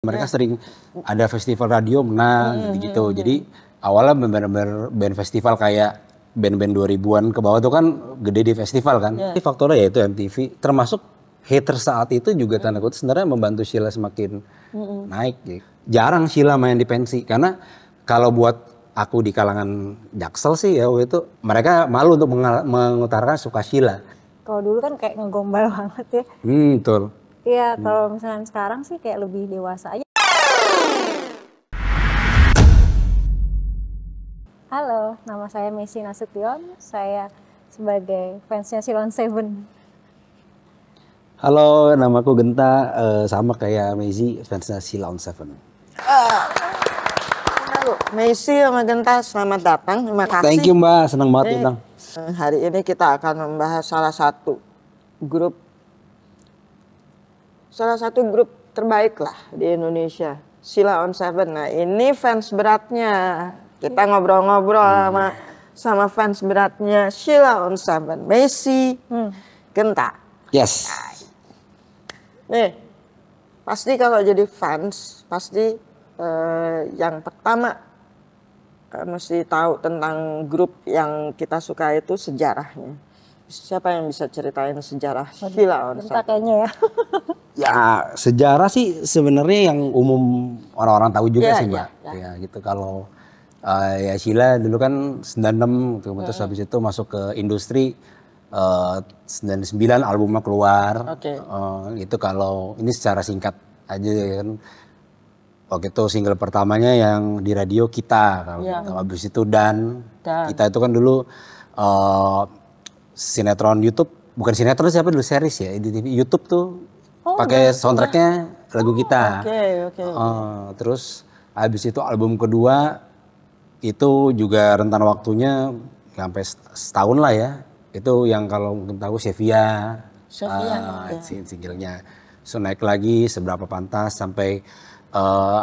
Mereka sering ada festival radio menang gitu. Jadi awalnya benar-benar band festival kayak band-band 2000-an ke bawah tuh kan gede di festival kan. Jadi faktornya yaitu MTV, termasuk haters saat itu juga tanda kutip sebenarnya membantu Sheila semakin naik gitu. Jarang Sheila main di pensi karena kalau buat aku di kalangan Jaksel sih ya waktu itu mereka malu untuk mengutarakan suka Sheila. Kalau dulu kan kayak ngegombal banget ya. Betul. Iya, kalau misalnya sekarang sih kayak lebih dewasa aja. Halo, nama saya Messi Nasution. Saya sebagai fansnya Sheila on 7. Halo, namaku Genta, sama kayak Messi, fansnya Sheila on 7. Halo, Messi sama Genta, selamat datang. Terima kasih. Thank you Mbak, senang banget diundang. Hari ini kita akan membahas salah satu grup terbaik lah di Indonesia, Sheila on 7. Nah ini fans beratnya, kita ngobrol-ngobrol sama fans beratnya Sheila on 7, Messi, Genta. Yes. Nih, pasti kalau jadi fans, pasti yang pertama mesti tahu tentang grup yang kita suka itu sejarahnya. Siapa yang bisa ceritain sejarah Sheila on 7? Genta kayaknya ya. Ya sejarah sih sebenarnya yang umum orang-orang tahu juga sih Mbak. Ya gitu kalau ya Sheila dulu kan 96 terus habis itu masuk ke industri 99 albumnya keluar. Itu kalau ini secara singkat aja kan. Waktu itu single pertamanya yang di radio Kita, kalau habis itu dan Kita itu kan dulu sinetron YouTube, bukan sinetron siapa dulu series ya di TV YouTube tuh pakai soundtracknya lagu Kita. Terus habis itu album kedua itu juga rentan waktunya sampai setahun lah ya. Itu yang kalau mungkin tahu Sevilla, singlenya. So naik lagi seberapa pantas sampai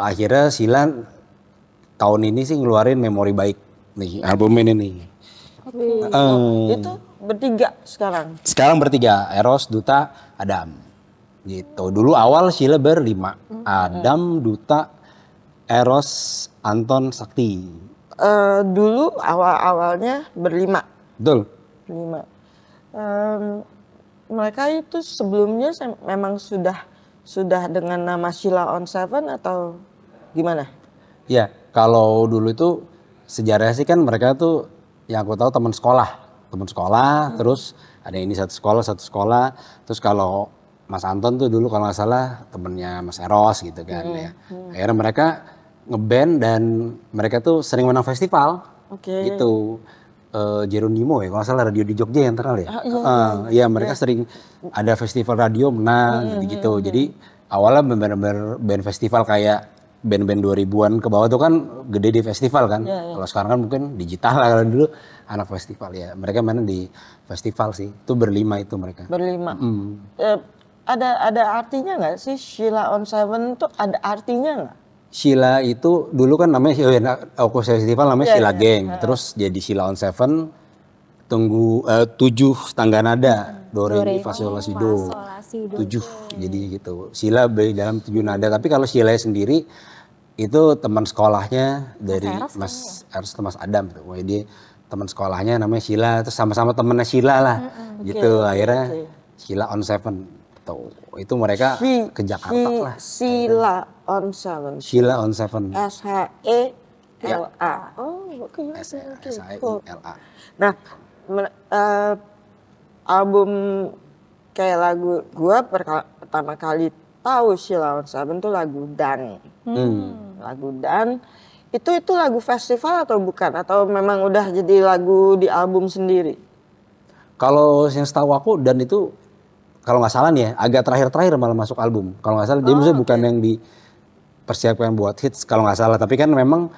akhirnya Sheila tahun ini sih ngeluarin Memori Baik nih album ini nih. Itu bertiga sekarang? Sekarang bertiga, Eros, Duta, Adam. Gitu. Dulu awal Sheila berlima, Adam, Duta, Eros, Anton, Sakti. Dulu awal-awalnya berlima. Betul. Berlima. Mereka itu sebelumnya memang sudah dengan nama Sheila on 7 atau gimana? Ya, kalau dulu itu sejarahnya sih kan mereka tuh yang aku tahu teman sekolah, terus ada ini satu sekolah, terus kalau Mas Anton tuh dulu kalau nggak salah temennya Mas Eros gitu kan ya. Akhirnya mereka ngeband dan mereka tuh sering menang festival, gitu. Jeronimo ya kalau nggak salah radio di Jogja yang terkenal ya. Ya mereka sering ada festival radio menang gitu. Jadi awalnya benar-benar band festival kayak band-band 2000-an ke bawah tuh kan gede di festival kan. Kalau sekarang kan mungkin digital lah, kalau dulu anak festival ya. Mereka main di festival sih. Itu berlima itu mereka. Berlima. Ada artinya nggak sih Sheila on 7 tuh ada artinya nggak? Sheila itu dulu kan namanya aku festival namanya Sheila Gang. Terus jadi Sheila on 7 tunggu 7 tangga nada do re mi fa sol la si do. 7 jadi gitu. Sheila dalam 7 nada, tapi kalau Sheila sendiri itu teman sekolahnya dari Mas Eros Mas Adam tuh. Dia teman sekolahnya namanya Sheila, terus sama-sama temennya Sheila lah. Gitu akhirnya Sheila on 7 tuh. Itu mereka ke Jakarta lah. Sheila on 7. Sheila on 7. S-H-E-L-A. S-H-E-L-A. Nah, album kayak lagu gua pertama kali tahu Sheila on 7 tuh lagu Dan. Lagu Dan itu lagu festival atau bukan? Atau memang udah jadi lagu di album sendiri? Kalau yang setahu aku Dan itu kalau nggak salah nih ya agak terakhir malah masuk album. Kalau nggak salah dia maksudnya bukan yang dipersiapkan buat hits kalau nggak salah. Tapi kan memang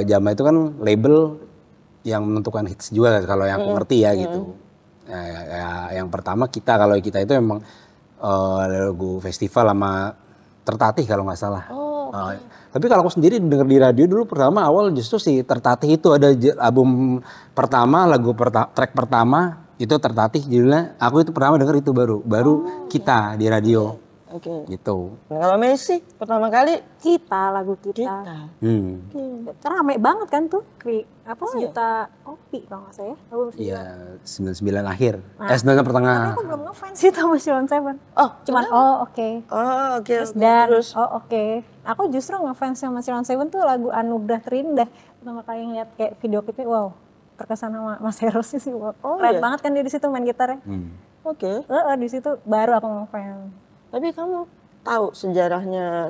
zaman itu kan label yang menentukan hits juga kalau yang aku ngerti ya gitu. Ya, yang pertama kalau kita itu memang lagu festival sama Tertatih kalau nggak salah. Tapi kalau aku sendiri denger di radio dulu pertama awal justru si Tertatih itu ada album pertama track pertama itu Tertatih judulnya. Aku itu pertama denger itu baru Kita di radio. Oke. gitu. Nah, kalau Messi pertama kali Lagu kita. kita. Rame banget kan tuh, sejuta kopi kalau nggak salah ya. Iya, 99 akhir. Nah, 99 pertengah. Tapi aku belum ngefans sih sama Sheila on Seven. Oh, Cuman oke. Oh, oke. Dan Terus oke. Aku justru ngefans sama Sheila on Seven tuh lagu Anugerah Terindah. Pertama kali ngeliat kayak video klipnya, wow, terkesan sama Mas Erosnya sih. Wow. Keren banget kan dia di situ main gitarnya. oke. Di situ baru aku ngefans. Tapi kamu tahu sejarahnya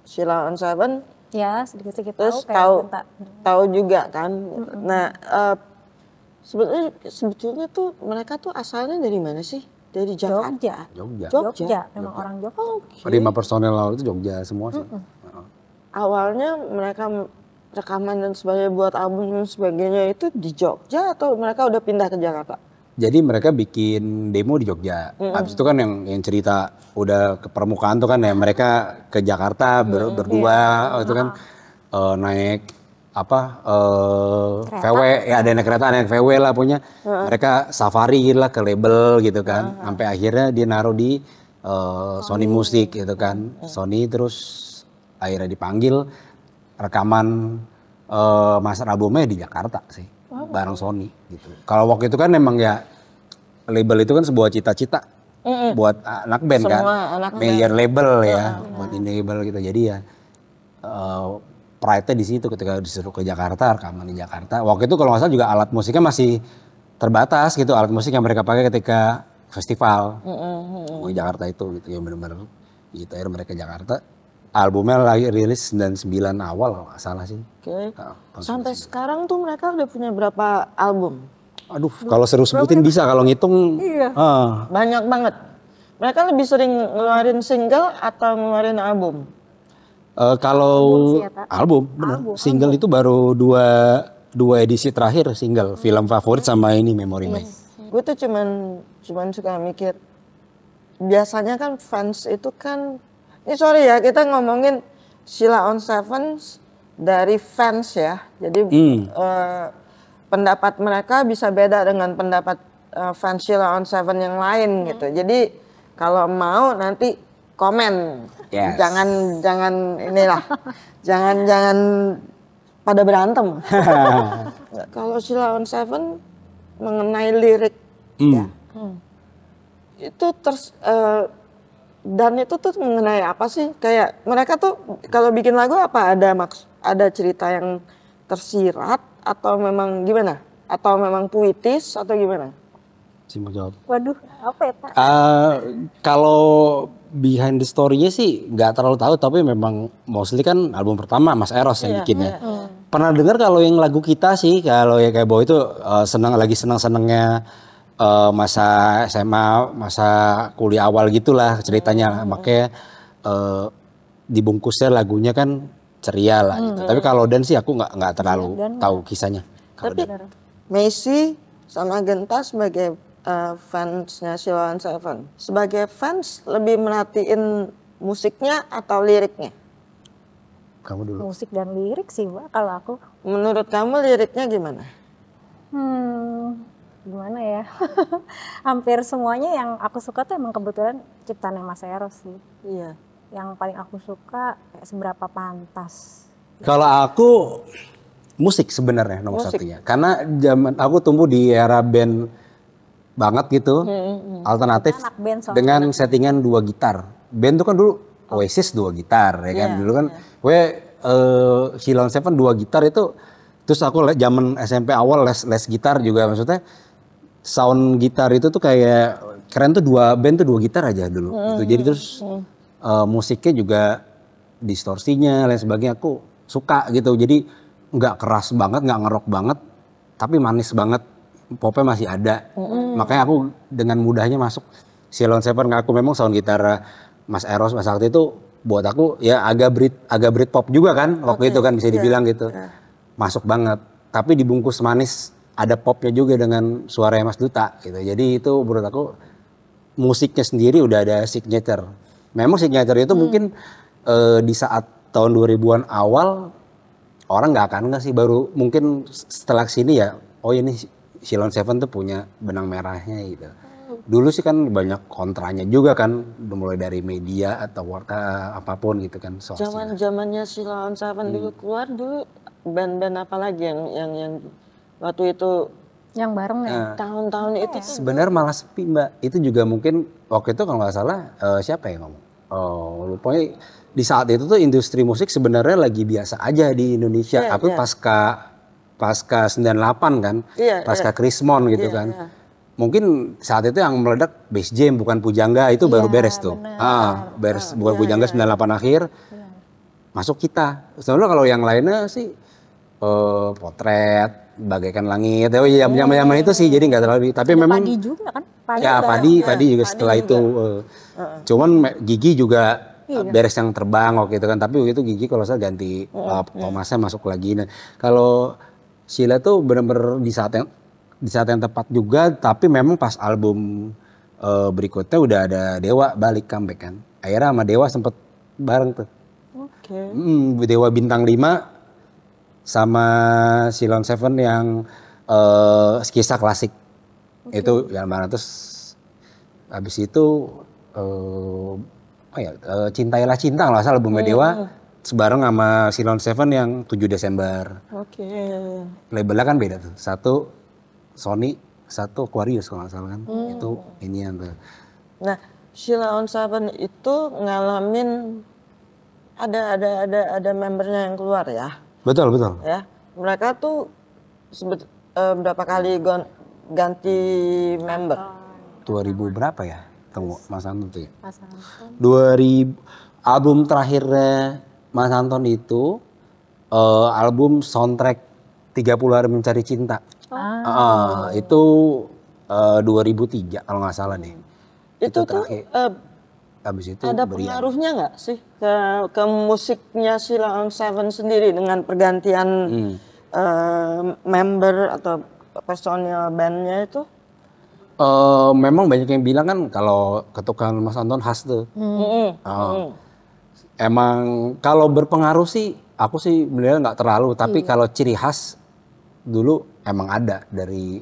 Sheila on Seven? Ya, sedikit-sedikit Terus tahu tahu juga kan. Nah, sebetulnya tuh mereka tuh asalnya dari mana sih? Dari Jakarta. Jogja. Memang orang Jogja. 5 personel lalu itu Jogja semua sih. Awalnya mereka rekaman dan sebagainya buat album dan sebagainya itu di Jogja atau mereka udah pindah ke Jakarta? Jadi mereka bikin demo di Jogja. Habis itu kan yang cerita udah ke permukaan tuh kan ya mereka ke Jakarta berdua itu kan naik VW ya, ada naik kereta, naik VW lah punya. Mereka safari lah ke label gitu kan. Sampai akhirnya dia naruh di Sony Music gitu kan. Sony terus akhirnya dipanggil rekaman master albumnya di Jakarta sih. Bareng Sony gitu. Kalau waktu itu kan memang ya label itu kan sebuah cita-cita buat anak band kan, major label ya, buat ini label gitu. Jadi ya pride-nya di situ ketika disuruh ke Jakarta, rekaman di Jakarta. Waktu itu kalau nggak salah juga alat musiknya masih terbatas gitu, alat musik yang mereka pakai ketika festival di Jakarta itu gitu, yang benar-benar gitu. Akhirnya mereka ke Jakarta. Albumnya lagi rilis 99 awal kalau nggak salah sih. Oke. Sampai sekarang tuh mereka udah punya berapa album? Aduh, kalau seru sebutin bisa, kalau ngitung banyak banget. Mereka lebih sering ngeluarin single atau ngeluarin album? Kalau album, bener. Single itu baru dua edisi terakhir single, film favorit sama ini Memory Me. Gue tuh cuman suka mikir, biasanya kan fans itu kan, ini sorry ya, kita ngomongin Sheila on Seven dari fans ya. Jadi pendapat mereka bisa beda dengan pendapat fans Sheila on Seven yang lain gitu. Jadi kalau mau nanti komen. Yes. Jangan inilah. jangan pada berantem. Kalau Sheila on Seven mengenai lirik ya. Itu dan itu tuh mengenai apa sih? Kayak mereka tuh kalau bikin lagu apa ada cerita yang tersirat atau memang gimana? Atau memang puitis atau gimana? Mau jawab. Waduh, apa ya Pak? Kalau behind the story-nya sih nggak terlalu tahu, tapi memang mostly kan album pertama Mas Eros yang bikinnya. Pernah dengar kalau yang lagu kita sih, kalau ya kayak Boy itu lagi senang-senangnya masa SMA, masa kuliah awal gitulah ceritanya. Makanya dibungkusnya lagunya kan ceria lah gitu. Tapi kalau Dan sih aku nggak terlalu tahu kisahnya. Tapi Messi sama Genta sebagai fansnya Sheila on Seven, sebagai fans lebih merhatiin musiknya atau liriknya? Kamu dulu. Musik dan lirik sih Mbak kalau aku. Menurut kamu liriknya gimana? Gimana ya? Hampir semuanya yang aku suka tuh emang kebetulan ciptaannya Mas Eros sih. Iya. Yang paling aku suka kayak Seberapa Pantas. Kalau aku musik sebenarnya nomor satunya. Karena zaman aku tumbuh di era band banget gitu, alternatif dengan settingan 2 gitar. Band tuh kan dulu Oasis 2 gitar ya kan. Dulu kan Sheila on Seven 2 gitar itu. Terus aku zaman SMP awal les gitar juga, maksudnya sound gitar itu tuh kayak keren tuh, band tuh 2 gitar aja dulu gitu. Jadi terus musiknya juga distorsinya lain sebagainya aku suka gitu. Jadi nggak keras banget, nggak ngerok banget, tapi manis banget, popnya masih ada. Makanya aku dengan mudahnya masuk Sheila on Seven. Aku memang sound gitar Mas Eros Mas Sakti itu buat aku ya agak Britpop juga kan waktu itu kan bisa dibilang gitu. Masuk banget, tapi dibungkus manis, ada popnya juga dengan suaranya Mas Duta gitu. Jadi itu menurut aku musiknya sendiri udah ada signature. Memang signature itu mungkin di saat tahun 2000-an awal orang nggak akan sih, baru mungkin setelah sini ya, oh ini Sheila on Seven tuh punya benang merahnya gitu. dulu sih kan banyak kontranya juga kan, mulai dari media atau warta apapun gitu kan. Zamannya Sheila on Seven dulu keluar dulu band-band apa lagi yang waktu itu Yang bareng ya. tahun-tahun itu tuh Sebenarnya malah sepi Mbak. Itu juga mungkin waktu itu kalau nggak salah siapa yang ngomong? Oh, lupa di saat itu tuh industri musik sebenarnya lagi biasa aja di Indonesia. Iya, Apa iya. pasca 98 kan, Iya, pasca Krismon gitu Iya, kan. iya. Mungkin saat itu yang meledak Bass Jam bukan Pujangga itu baru beres tuh. Beres bukan Pujangga 98 akhir. Masuk kita. Sebenarnya kalau yang lainnya sih Potret, Bagaikan Langit. Oh iya, zaman itu sih jadi nggak terlalu. Tapi memang Padi juga kan. ya Padi juga setelah itu. Cuman Gigi juga beres yang terbang waktu itu kan. Tapi waktu itu Gigi kalau saya ganti Thomasnya masuk lagi. Nah, kalau Sheila tuh benar-benar di saat yang tepat juga. Tapi memang pas album berikutnya udah ada Dewa balik comeback kan. Akhirnya sama Dewa sempet bareng tuh. Oke. Dewa Bintang 5 sama Sheila on Seven yang skisa klasik. Itu yang mana terus habis itu Cintailah Cinta nggak salah albumnya Dewa sebareng sama Sheila on Seven yang 7 Desember. Oke. Labelnya kan beda tuh. Satu Sony, satu Aquarius kalau nggak salah kan. Itu ini yang tuh. Nah, Sheila on Seven itu ngalamin ada membernya yang keluar ya. Betul. Ya, mereka tuh berapa kali ganti member? 2000 berapa ya? Tunggu Mas Anton tuh ya. Mas Anton. 2000 album terakhirnya Mas Anton itu album soundtrack 30 Hari Mencari Cinta. Itu 2003 kalau nggak salah deh. Itu tuh terakhir. Habis itu ada Berian. pengaruhnya nggak sih ke musiknya Sheila on Seven sendiri dengan pergantian member atau personil bandnya itu? Memang banyak yang bilang kan kalau ketukan Mas Anton khas tuh. Emang kalau berpengaruh sih aku sih bener nggak terlalu. Tapi kalau ciri khas dulu emang ada dari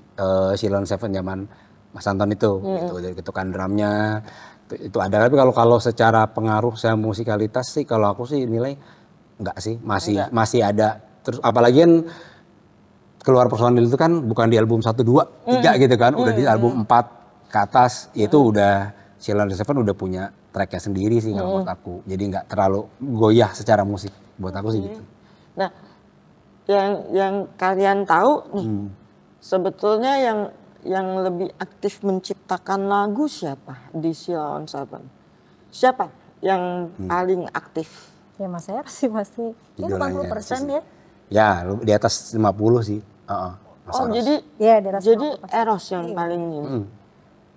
Sheila on Seven zaman Mas Anton itu. Gitu, dari ketukan drumnya. Itu ada, tapi kalau secara pengaruh saya musikalitas sih kalau aku sih nilai enggak sih, masih ada. Terus apalagi kan keluar personil itu kan bukan di album 1 2 3 gitu kan, udah di album 4 ke atas itu udah Sheila on Seven udah punya tracknya sendiri sih kalau buat aku. Jadi nggak terlalu goyah secara musik buat aku sih gitu. Nah, yang kalian tahu nih, sebetulnya yang lebih aktif menciptakan lagu siapa di Sheila on Seven? Siapa yang paling aktif? Ya Mas Eros sih pasti. Ini Idolanya 80% ya. Ya, di atas 50 sih. Mas Oh, Eros. jadi Iya, di atas jadi 50%. Eros yang paling ini.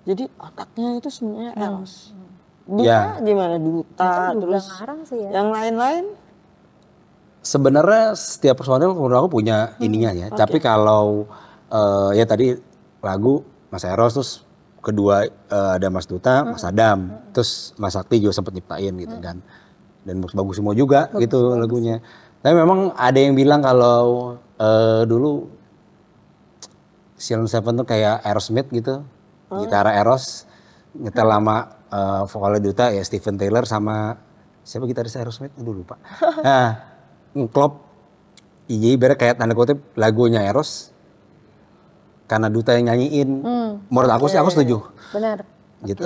Jadi otaknya itu sebenarnya Eros. Duta Ya. gimana? Duta Itu juga terus ngarang sih ya. yang lain-lain? Sebenarnya setiap personil menurut aku punya ininya ya. Tapi kalau ya tadi lagu Mas Eros, terus kedua ada Mas Duta, Mas Adam, terus Mas Sakti juga sempat nyiptain gitu kan. Dan bagus semua juga gitu lagunya. Tapi memang ada yang bilang kalau dulu Sheila on Seven tuh kayak Aerosmith gitu. Gitar Eros nyetel lama vokalnya Duta ya Steven Tyler sama siapa gitaris Aerosmith? Aduh lupa. Nah, ngeklop. Iya, ibarat kayak tanda kutip lagunya Eros karena Duta yang nyanyiin. Menurut aku sih aku setuju. Benar. Gitu.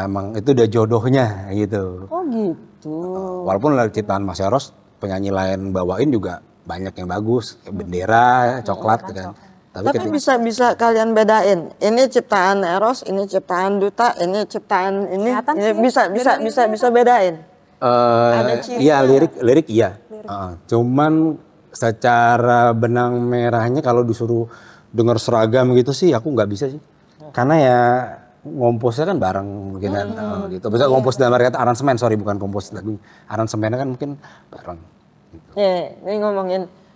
Emang itu udah jodohnya gitu. Oh gitu. Walaupun lagu ciptaan Mas Eros penyanyi lain bawain juga banyak yang bagus, kayak Bendera, Coklat kan. Tapi bisa kalian bedain. Ini ciptaan Eros, ini ciptaan Duta, ini ciptaan ini. Bisa bedain. Iya lirik iya. Cuman secara benang merahnya kalau disuruh denger seragam gitu sih aku nggak bisa sih. Karena ya ngomposnya kan bareng mungkin kan gitu. Bisa ngompos dalam arti kata aransemen, sorry bukan kompos lagu. Aransemennya kan mungkin bareng. Gitu. Ini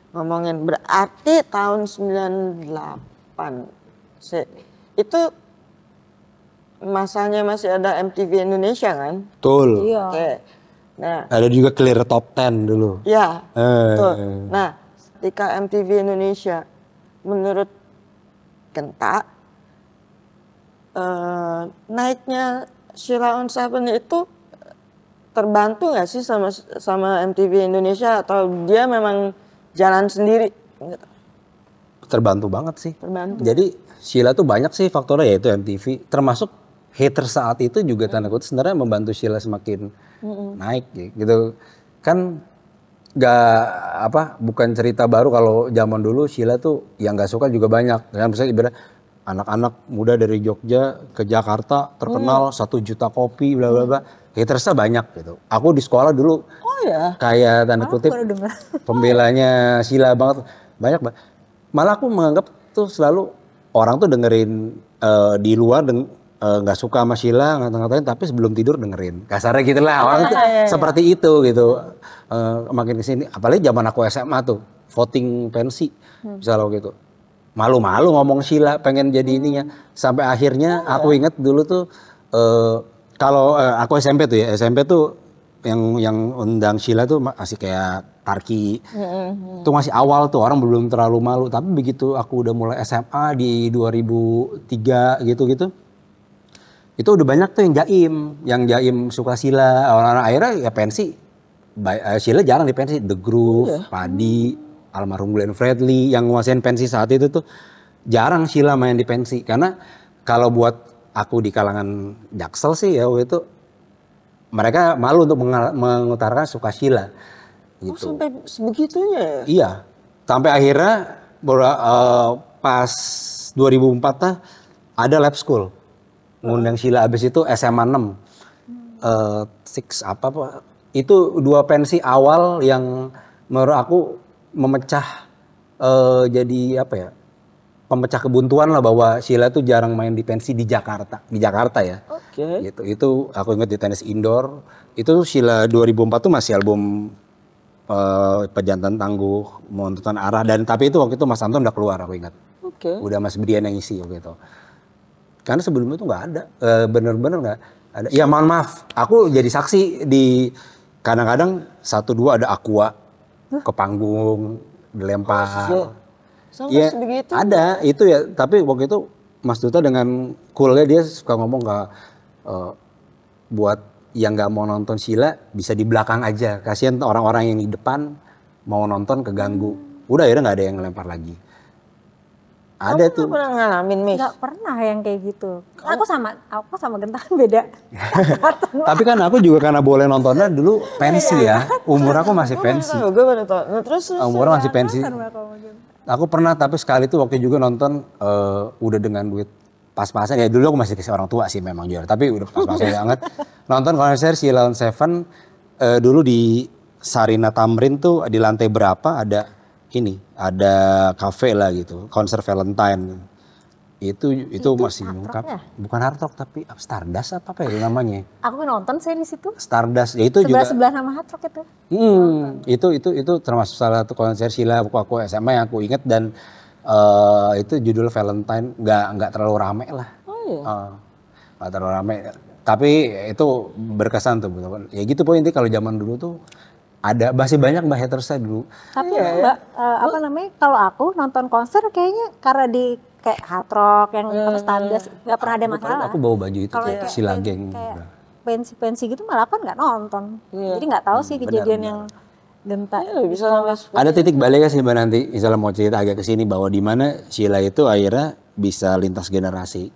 ngomongin berarti tahun 98 itu masanya masih ada MTV Indonesia kan? Betul. Iya. Oke. Nah, Ada juga Clear Top 10 dulu. ya, betul. Nah, ketika MTV Indonesia menurut Genta naiknya Sheila on Seven itu terbantu nggak sih sama MTV Indonesia atau dia memang jalan sendiri? Terbantu banget sih. Terbantu. Jadi Sheila tuh banyak sih faktornya, yaitu MTV, termasuk hater saat itu juga tanda kutip sebenarnya membantu Sheila semakin naik gitu. Kan bukan cerita baru kalau zaman dulu Sheila tuh yang nggak suka juga banyak. Kan misalnya ibarat anak-anak muda dari Jogja ke Jakarta terkenal 1 juta kopi bla bla bla. Hatersnya banyak gitu. Aku di sekolah dulu kayak tanda kutip pembelanya Sheila banget. Banyak banget. Malah aku menganggap tuh selalu orang tuh dengerin di luar nggak suka sama Sheila ngata-ngatain, tapi sebelum tidur dengerin. Kasarnya gitu lah, orang tuh seperti itu gitu. Makin kesini, apalagi zaman aku SMA tuh, voting pensi misalnya gitu. Malu-malu ngomong Sheila, pengen jadi ininya. Sampai akhirnya aku inget dulu tuh, kalau aku SMP tuh ya, SMP tuh yang undang Sheila tuh masih kayak Tarki. Itu masih awal tuh, orang belum terlalu malu. Tapi begitu aku udah mulai SMA di 2003 gitu-gitu, itu udah banyak tuh yang jaim suka Sheila. Orang-orang akhirnya ya pensi, Sheila jarang di pensi. The Groove, Padi, almarhum Glenn Fredly yang nguasain pensi saat itu tuh jarang Sheila main di pensi. Karena kalau buat aku di kalangan Jaksel sih ya waktu itu mereka malu untuk mengutarakan suka Sheila. Gitu. Sampai sebegitunya ya? Iya, sampai akhirnya pas 2004 ada lab school ngundang Sheila, abis itu SMA 6 itu 2 pensi awal yang menurut aku memecah jadi pemecah kebuntuan lah bahwa Sheila tuh jarang main di pensi di Jakarta ya. Gitu. Itu aku ingat di tenis indoor itu Sheila 2004 tuh masih album Pejantan Tangguh, Menentukan Arah, dan tapi itu waktu itu Mas Anton udah keluar aku ingat. Udah Mas Brian yang isi waktu itu. Karena sebelumnya tuh nggak ada, bener-bener nggak ada. Ya mohon maaf, aku jadi saksi di kadang-kadang 1-2 ada Aqua ke panggung dilempar. Sampai sebegitu? Ada itu ya, tapi waktu itu Mas Duta dengan coolnya dia suka ngomong buat yang nggak mau nonton Sheila bisa di belakang aja, kasihan orang-orang yang di depan mau nonton keganggu. Udah akhirnya nggak ada yang ngelempar lagi. Ada Kamu tuh. Gak pernah ngalamin, Miss? Gak pernah yang kayak gitu. Aku sama Genta kan beda. Tapi kan aku juga karena boleh nontonnya dulu pensi ya. Umur aku masih pensi. Gue baru tau. Nah, terus Umur masih pensi. Aku pernah, tapi sekali itu waktu juga nonton udah dengan duit pas-pasan. Ya dulu aku masih kasih orang tua sih memang juara. Tapi udah pas-pasan banget. Nonton konser Sheila on Seven dulu di Sarina Tamrin tuh di lantai berapa ada kafe lah gitu, konser Valentine. Itu masih lengkap. Ya? Bukan Hard Rock tapi Stardust apa ya namanya? Aku nonton saya di situ. Stardust, ya itu juga sebelah nama Hard Rock itu. Itu termasuk salah satu konser Sheila aku SMA yang aku inget, dan itu judul Valentine, nggak terlalu rame lah. Nggak terlalu rame. Tapi itu berkesan tuh, ya gitu pokoknya. Intinya kalau zaman dulu tuh masih banyak Mbak hatersnya dulu. Tapi Mbak, kalau aku nonton konser kayaknya karena di kayak Hard Rock yang Stardust nggak pernah ada masalah. Aku bawa baju itu kayak Sheila Gang. Kayak pensi gitu malah kan nggak nonton. Jadi nggak tahu sih kejadian yang Genta. bisa ada titik baliknya sih Mbak nanti, misalnya mau cerita agak kesini bahwa di mana Sheila itu akhirnya bisa lintas generasi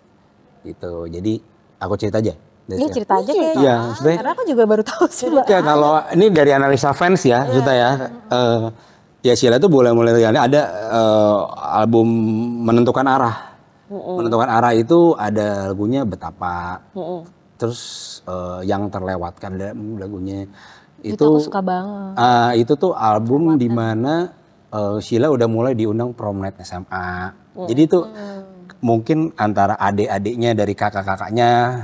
gitu. Jadi aku cerita aja. Iya cerita aja kayaknya. Iya, karena aku juga baru tahu sih Mbak. Ya kalau ini dari analisa fans ya, sudah ya. Ya Sheila itu mulai ada album Menentukan Arah. Menentukan Arah itu ada lagunya Betapa. Terus Yang Terlewatkan ada lagunya. Itu aku suka banget. Itu tuh album di mana Sheila udah mulai diundang prom night SMA. Jadi itu mungkin antara adik-adiknya dari kakaknya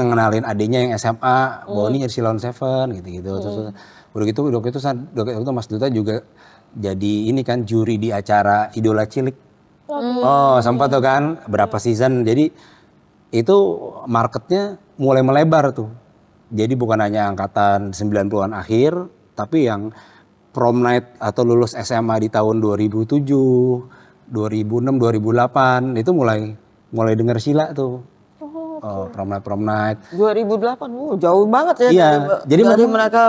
ngenalin adiknya yang SMA, bahwa ini Sheila on Seven gitu-gitu. Terus udah gitu Mas Duta juga jadi ini kan juri di acara Idola Cilik. Sempat tuh kan berapa season. Jadi itu marketnya mulai melebar tuh. Jadi bukan hanya angkatan 90-an akhir, tapi yang prom night atau lulus SMA di tahun 2007, 2006, 2008 itu mulai mulai denger Sheila tuh. Prom Night. 2008, jauh banget ya. Iya, jadi dari memang- mereka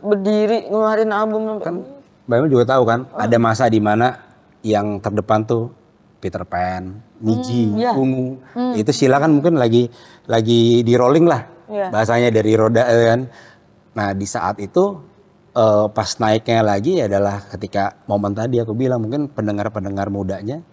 berdiri ngeluarin album. Kan Mbak Emil juga tahu kan, ada masa di mana yang terdepan tuh Peter Pan, Niji, Ungu. Itu Sheila kan mungkin lagi di rolling lah. Bahasanya dari roda kan. Nah, di saat itu pas naiknya lagi adalah ketika momen tadi aku bilang mungkin pendengar-pendengar mudanya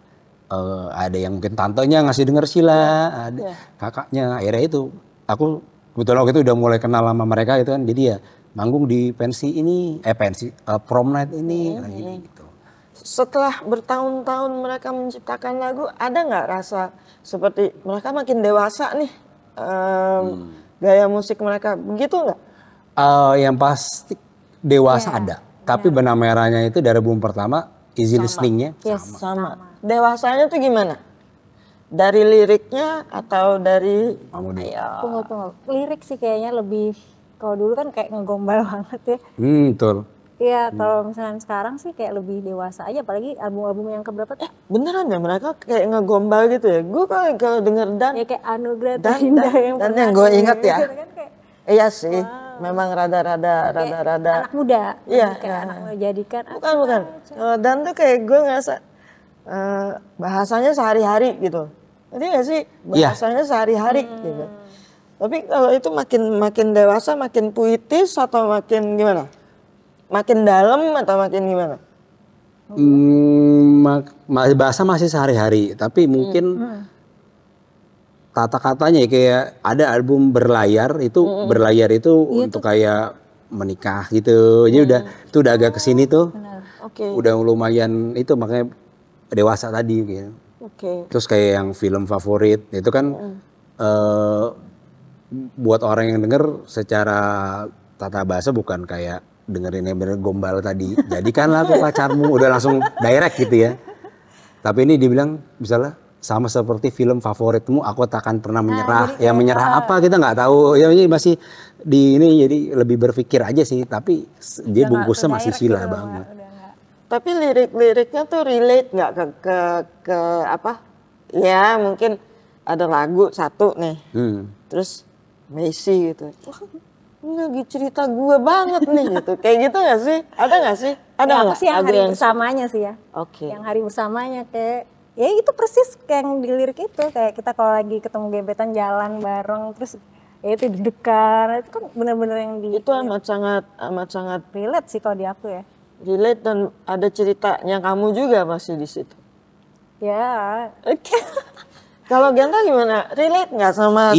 ada yang mungkin tantenya ngasih denger Sheila, ada kakaknya. Akhirnya itu aku kebetulan waktu itu udah mulai kenal sama mereka itu kan. Jadi ya manggung di prom night ini lagi gitu. Setelah bertahun-tahun mereka menciptakan lagu, ada nggak rasa seperti mereka makin dewasa nih, gaya musik mereka begitu nggak? Yang pasti dewasa ada, tapi benang merahnya itu dari album pertama Easy Listening-nya Sama. Dewasanya tuh gimana? Dari liriknya atau dari Tunggu. Lirik sih kayaknya lebih, kalau dulu kan kayak ngegombal banget ya. Betul. Iya, kalau misalnya sekarang sih kayak lebih dewasa aja, apalagi album-album yang keberapa tuh? beneran ya mereka kayak ngegombal gitu ya? Gue kalau denger Dan Ya kayak Anugerah Dan Terindah yang Dan pernah yang gue aku inget ya. gitu kan, kayak Iya sih, memang rada-rada. anak muda. Iya, Kayak anak muda jadikan. Bukan. Kalau Dan tuh kayak gue ngerasa bahasanya sehari-hari gitu. Ngerti gak sih? Bahasanya sehari-hari gitu. Tapi kalau itu makin dewasa, makin puitis atau makin gimana? Makin dalam atau makin gimana? Bahasa masih sehari-hari, tapi mungkin kata-katanya kayak ada album berlayar itu untuk kayak menikah gitu. Jadi udah agak kesini tuh. Oke. Udah lumayan itu makanya dewasa tadi gitu. Oke. Terus kayak yang film favorit itu kan buat orang yang denger secara tata bahasa bukan kayak dengerin yang bener gombal tadi. Jadikanlah aku pacarmu, udah langsung direct gitu ya. Tapi ini dibilang misalnya sama seperti film favoritmu, aku tak akan pernah menyerah. Ya menyerah apa kita nggak tahu. Ya ini masih di ini jadi lebih berpikir aja sih. Tapi dia bungkusnya masih Sheila banget. Tapi lirik-liriknya tuh relate nggak ke apa? Ya mungkin ada lagu satu nih, terus Messi gitu. Wah, ini lagi cerita gue banget nih gitu. Kayak gitu nggak sih? Ada nggak sih? Ada Ya, nggak? sih yang hari bersamanya sih ya. Oke. Yang hari bersamanya kayak ya itu persis kayak yang di lirik itu, kayak kita kalau lagi ketemu gebetan jalan bareng terus ya itu deg-degan, itu kan bener-bener yang di Itu amat sangat relate sih kalau di aku ya. relate dan ada ceritanya kamu juga masih di situ. Ya. Oke. Kalau Genta gimana? Relate nggak sama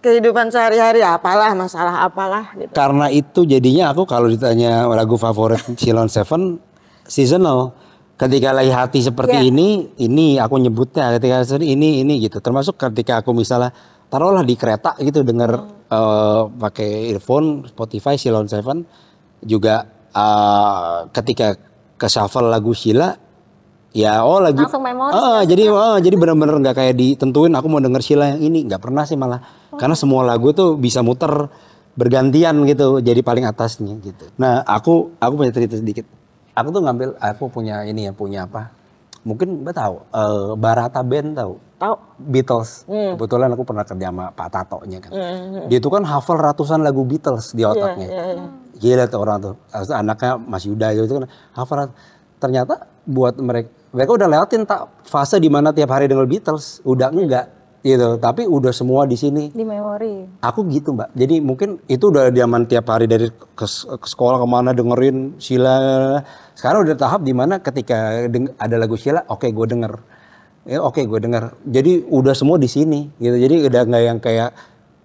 kehidupan sehari-hari, apalah masalah apalah gitu? Karena itu jadinya aku kalau ditanya lagu favorit Ceylon Seven seasonal. Ketika lagi hati seperti ini aku nyebutnya. Ketika ini gitu. Termasuk ketika aku misalnya taruhlah di kereta gitu denger pakai earphone Spotify Ceylon Seven juga ketika ke shuffle lagu Sheila ya lagi Langsung memori. jadi benar-benar nggak kayak ditentuin aku mau denger Sheila yang ini, nggak pernah sih malah. Karena semua lagu tuh bisa muter bergantian gitu, jadi paling atasnya gitu. Nah, aku punya cerita sedikit. Aku punya apa? Mungkin Mbak tahu, Barata Band tahu? Tahu. Beatles. Kebetulan aku pernah kerja sama Pak Tatonya kan. Dia itu kan hafal ratusan lagu Beatles di otaknya. Gila tuh orang tuh. Anaknya masih Yuda itu kan hafal. Ternyata buat mereka udah lewatin fase di mana tiap hari denger Beatles, udah enggak gitu. Tapi udah semua di sini. Di memori. Aku gitu Mbak. Jadi mungkin itu udah zaman tiap hari dari ke sekolah kemana dengerin Sheila. Sekarang udah tahap di mana ketika ada lagu Sheila, oke, gue denger. Gue denger. Jadi udah semua di sini gitu. Jadi udah nggak yang kayak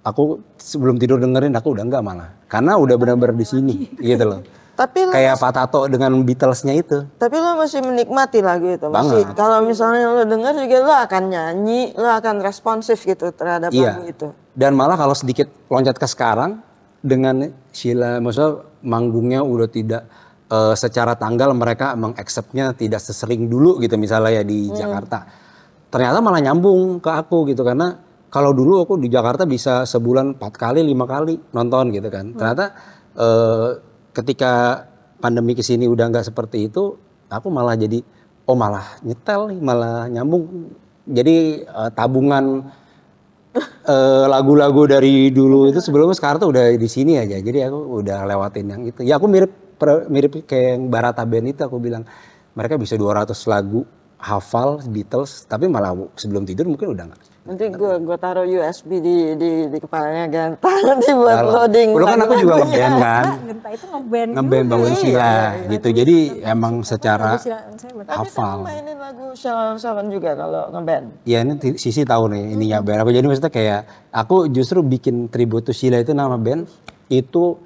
aku sebelum tidur dengerin, aku udah enggak malah. Karena udah benar-benar di sini gitu loh. Tapi kayak Pak Tato dengan Beatlesnya itu. Tapi lo masih menikmati lagu itu. Masih kalau misalnya lo denger juga lo akan nyanyi, lo akan responsif gitu terhadap lagu itu. Dan malah kalau sedikit loncat ke sekarang dengan Sheila, maksudnya manggungnya udah tidak secara tanggal mereka mengacceptnya tidak sesering dulu gitu misalnya ya di Jakarta. Ternyata malah nyambung ke aku gitu karena kalau dulu aku di Jakarta bisa sebulan 4 kali 5 kali nonton gitu kan. Ternyata ketika pandemi kesini udah nggak seperti itu, aku malah jadi malah nyetel nih, malah nyambung Jadi tabungan lagu-lagu dari dulu itu sebelumnya sekarang tuh udah di sini aja. Jadi aku udah lewatin yang itu. Ya aku mirip kayak yang Barata Band itu, aku bilang mereka bisa 200 lagu hafal Beatles, tapi malah sebelum tidur mungkin udah nggak. Nanti gue taruh USB di kepalanya Genta nanti buat loading. Dulu kan aku juga ngeband kan. Genta itu ngeband Bangun Sila gitu. Jadi emang secara Tapi hafal. kamu mainin lagu Sheila on Seven juga kalau ngeband? Ya ini Sisi tahu nih ininya band. Aku jadi maksudnya kayak aku justru bikin tribute to Sheila itu nama band itu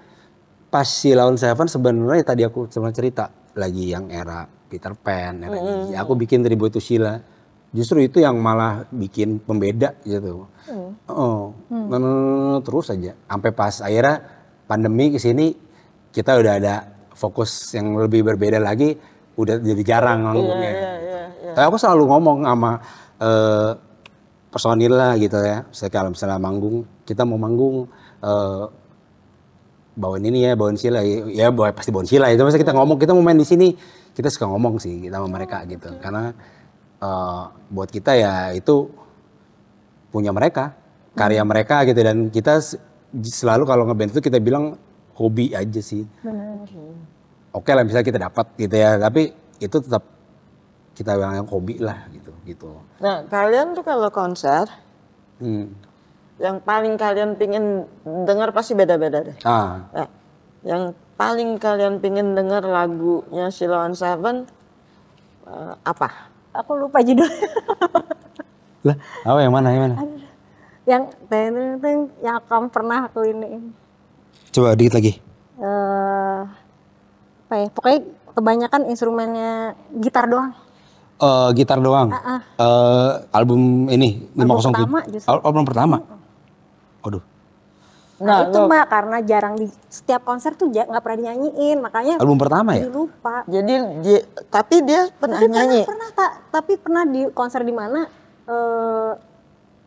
pas Sheila on Seven sebenarnya tadi aku cuma cerita lagi yang era Peter Pan, era Gigi. Aku bikin tribute to Sheila. Justru itu yang malah bikin pembeda gitu. Terus aja sampai pas akhirnya pandemi kesini kita udah ada fokus yang lebih berbeda lagi, udah jadi jarang manggungnya. Tapi aku selalu ngomong sama personil lah gitu ya. Kalau misalnya manggung, kita mau manggung bawain ini ya, bawain Sheila ya, pasti bawain Sheila itu. Masa kita ngomong kita mau main di sini, kita suka ngomong sih kita sama mereka gitu. Karena buat kita ya itu punya mereka, karya mereka gitu, dan kita selalu kalau ngeband itu kita bilang hobi aja sih. Oke lah misalnya kita dapat gitu ya, tapi itu tetap kita bilang hobi lah gitu. Nah kalian tuh kalau konser, yang paling kalian pingin dengar pasti beda-beda deh. Nah, yang paling kalian pingin dengar lagunya Sheila on Seven apa? Aku lupa judulnya. Lah, yang mana? Yang yang kamu pernah aku ini. Coba dikit lagi. Apa ya? Pokoknya kebanyakan instrumennya gitar doang. Gitar doang. Album ini 507. Album pertama. Aduh. Nah itu Mbak, karena jarang di setiap konser tuh nggak pernah dinyanyiin, makanya album pertama ya? Jadi lupa. Jadi tapi dia pernah nyanyi. Tapi pernah di konser di mana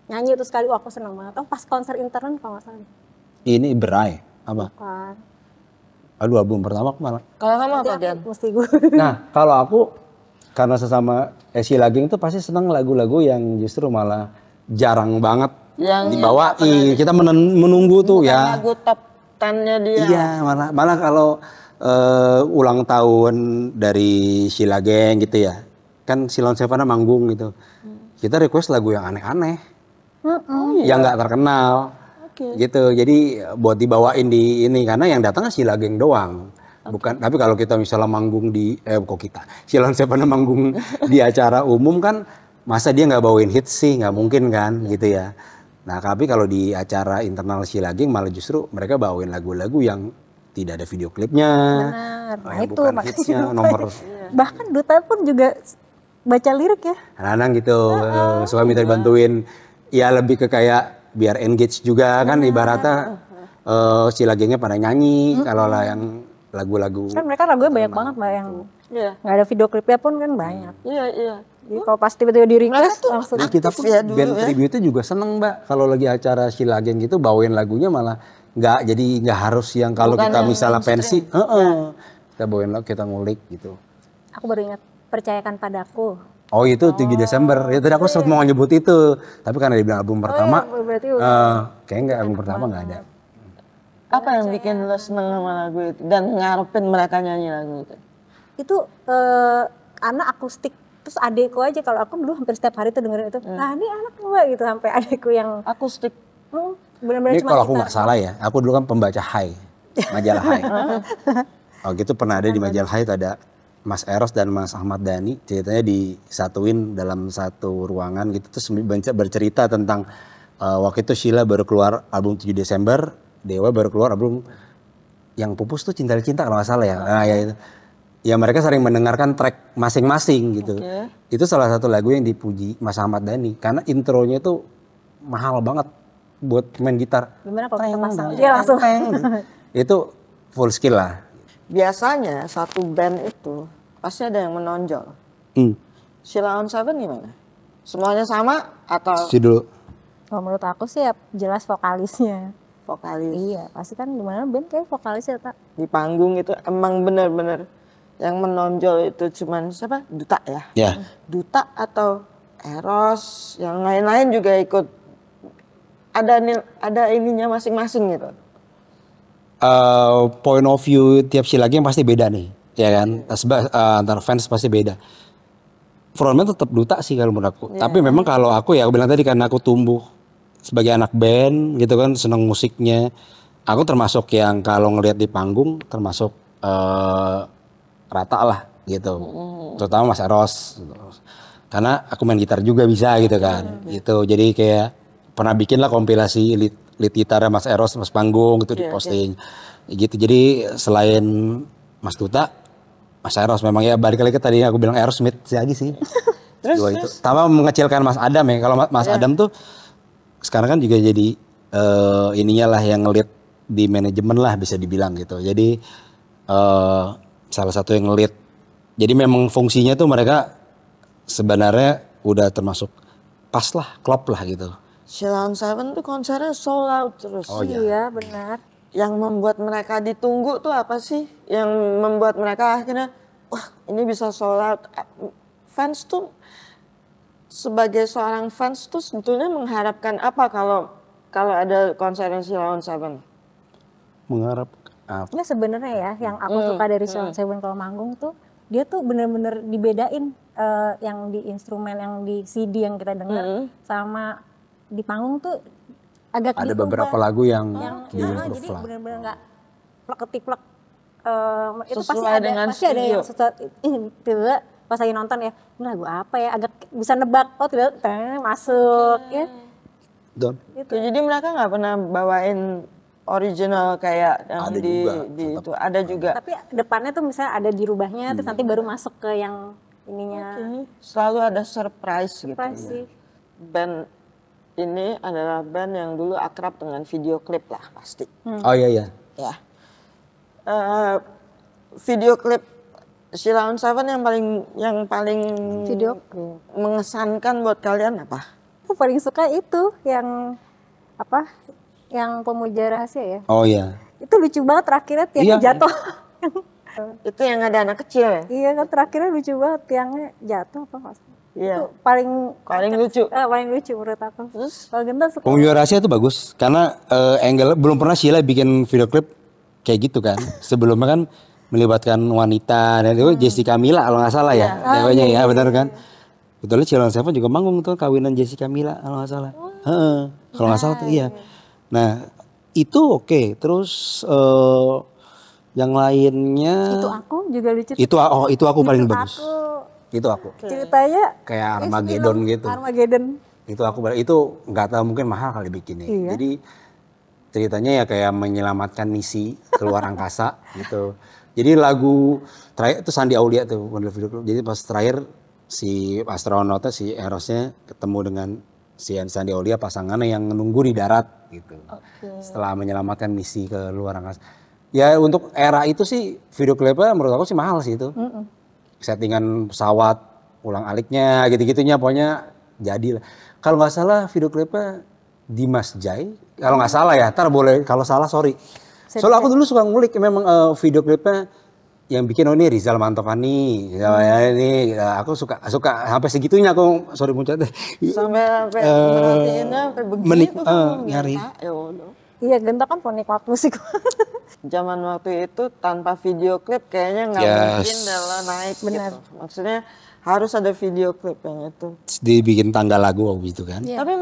nyanyi itu sekali, aku senang banget. Pas konser intern kalau nggak salah. Ini Berai apa? Bukan. Aduh, album pertama aku malah. Kalau kamu apa Dian? Mesti gue. Nah kalau aku karena sesama Sheila Gang itu pasti senang lagu-lagu yang justru malah jarang banget yang dibawain. Kita menunggu tuh ya. Lagu top 10-nya dia. Iya, malah kalau ulang tahun dari Sheila Gang gitu ya. Kan Sheila on Seven manggung gitu. Kita request lagu yang aneh-aneh. Yang nggak terkenal. Gitu. Jadi buat dibawain di ini karena yang datang Sheila Gang doang. Bukan, tapi kalau kita misalnya manggung di Sheila on Seven manggung di acara umum kan masa dia nggak bawain hits sih, nggak mungkin kan gitu ya. Nah tapi kalau di acara internal Sheila Gang malah justru mereka bawain lagu-lagu yang tidak ada video klipnya. Benar, nah itu bukan hitsnya nomor. Bahkan Duta pun juga baca lirik ya. Anak-anak gitu, suka minta dibantuin. Ya lebih ke kayak biar engage juga kan ibaratnya Sheila Gang-nya pada nyanyi. Kalau lah yang lagu-lagu. Kan mereka lagunya banyak banget Mbak yang nggak ada video klipnya pun kan banyak. Iya. Jadi kalau pas tiba-tiba di request langsung. Nah, kita pun band tribute juga seneng Mbak. Kalau lagi acara Sheila Gang gitu bawain lagunya malah nggak harus yang kalau kita misalnya pensi. Kita bawain lagu, kita ngulik gitu. Aku baru ingat Percayakan Padaku. Oh itu 7 Desember. Ya tadi aku sempat mau nyebut itu. Tapi karena dibilang album pertama. Kayaknya nggak album pertama nggak ada. Apa yang bikin lo seneng sama lagu itu? Dan ngarepin mereka nyanyi lagu itu? Itu anak akustik. Terus adekku aja, kalau aku dulu hampir setiap hari tuh dengerin itu. Nah ini anak gue gitu, sampai adekku yang akustik. Benar-benar ini cuma kalau aku nggak salah ya, aku dulu kan pembaca Hai, majalah Hai. Oh gitu pernah ada di majalah Hai ada Mas Eros dan Mas Ahmad Dhani, ceritanya disatuin dalam satu ruangan gitu, terus bercerita tentang waktu itu Sheila baru keluar album 7 Desember, Dewa baru keluar album yang Pupus tuh Cinta kalau nggak salah ya. Nah ya itu. Ya mereka sering mendengarkan track masing-masing gitu. Itu salah satu lagu yang dipuji Mas Ahmad Dhani karena intronya itu mahal banget buat main gitar. Gimana kalau kita pasang? Dia langsung. Itu full skill lah. Biasanya satu band itu pasti ada yang menonjol. Sheila on Seven gimana? Semuanya sama atau? Dulu. Kalau menurut aku sih ya jelas vokalisnya. Vokalis. Iya, pasti kan dimana band kayak vokalisnya tak. Di panggung itu emang bener-bener yang menonjol itu cuman siapa? Duta ya? Ya. Duta atau Eros, yang lain-lain juga ikut. Ada ininya masing-masing gitu. Point of view tiap Sheila Gang pasti beda nih, ya kan? Antar fans pasti beda. Frontman tetap Duta sih kalau menurut aku. Tapi memang kalau aku ya, aku bilang tadi karena aku tumbuh sebagai anak band gitu kan, seneng musiknya. Aku termasuk yang kalau ngelihat di panggung termasuk rata lah gitu. Terutama Mas Eros. Karena aku main gitar juga bisa gitu kan. Gitu. Jadi kayak pernah bikin lah kompilasi lead gitar Mas Eros Mas panggung gitu diposting. Gitu. Jadi selain Mas Duta, Mas Eros memang ya balik lagi ke tadi aku bilang Aerosmith lagi sih. Terus tambah mengecilkan Mas Adam ya. Kalau Mas Adam tuh sekarang kan juga jadi ininya lah yang ngelit di manajemen lah bisa dibilang gitu. Jadi salah satu yang ngelit. Jadi memang fungsinya tuh mereka sebenarnya udah termasuk pas lah, klop lah gitu. Sheila on Seven tuh konsernya sold out terus. Oh Iya benar. Yang membuat mereka ditunggu tuh apa sih? Yang membuat mereka akhirnya, wah ini bisa sold out. Fans tuh, sebagai seorang fans tuh sebetulnya mengharapkan apa kalau ada konser Sheila on Seven? Mengharap apa? Nggak sebenarnya ya, yang aku suka dari Sheila on Seven kalau manggung tuh, dia tuh bener-bener dibedain yang di instrumen, yang di CD yang kita dengar sama di panggung tuh agak Ada gitu, beberapa Mbak. lagu yang jadi di-improve lah. bener-bener nggak plek-ketiplek. Itu Sesuai dengan pasti ada yang sesuatu. Tiba pas lagi nonton ya, ini lagu apa ya, agak bisa nebak, oh tiba masuk ya. Don. Gitu. Jadi mereka nggak pernah bawain original kayak yang Ada di juga, itu. Ada juga. Tapi depannya tuh misalnya ada dirubahnya, terus nanti baru masuk ke yang ininya. Selalu ada surprise gitu. Surprise sih. Band ini adalah band yang dulu akrab dengan video klip lah pasti. Oh iya iya. Ya. Video klip Sheila on Seven yang paling Video mengesankan buat kalian apa? Aku paling suka itu yang apa? Yang pemuja rahasia ya. Oh iya. Itu lucu banget terakhirnya tiangnya jatuh. Itu yang ada anak kecil ya? Iya kan terakhirnya lucu banget tiangnya jatuh apa nggak sih? Iya. Itu paling lucu. paling lucu menurut aku. Terus? Kalau Genta suka. Pemuja Rahasia itu bagus karena angle belum pernah Sheila bikin video klip kayak gitu kan. Sebelumnya kan melibatkan wanita dan itu Jessica Mila kalau nggak salah ya. Ceweknya ya benar kan. Betul Sheila on Seven juga manggung tuh kawinan Jessica Mila kalau nggak salah. Kalau nggak salah tuh iya. Nah itu oke. Terus yang lainnya. Itu aku juga lucu. Itu aku paling bagus. Aku Itu aku. ceritanya Kayak Armageddon gitu. Armageddon. Itu nggak tahu mungkin mahal kali bikinnya. Iya. Jadi ceritanya ya kayak menyelamatkan misi keluar angkasa gitu. Jadi lagu terakhir itu Sandi Aulia tuh video klip. Jadi pas terakhir si astronotnya si Erosnya ketemu dengan si Sandi Aulia pasangannya yang menunggu di darat gitu. Setelah menyelamatkan misi ke luar angkasa. Ya untuk era itu sih video klipnya menurut aku sih mahal sih itu. Settingan pesawat, ulang aliknya gitu-gitunya pokoknya jadi lah. Kalau nggak salah video klipnya Dimas Jai. Kalau nggak salah ya, ntar boleh kalau salah sorry. Soalnya aku dulu suka ngulik memang video klipnya yang bikin ini Rizal Mantovani. Ini aku suka sampai segitunya aku sorry muncul deh. Sampai merhatiinnya sampai begitu nyari. Iya Genta kan penikmat musik. Zaman waktu itu tanpa video klip kayaknya nggak mungkin dalam naik gitu. Maksudnya harus ada video klip yang itu. Dibikin tangga lagu gitu kan. Tapi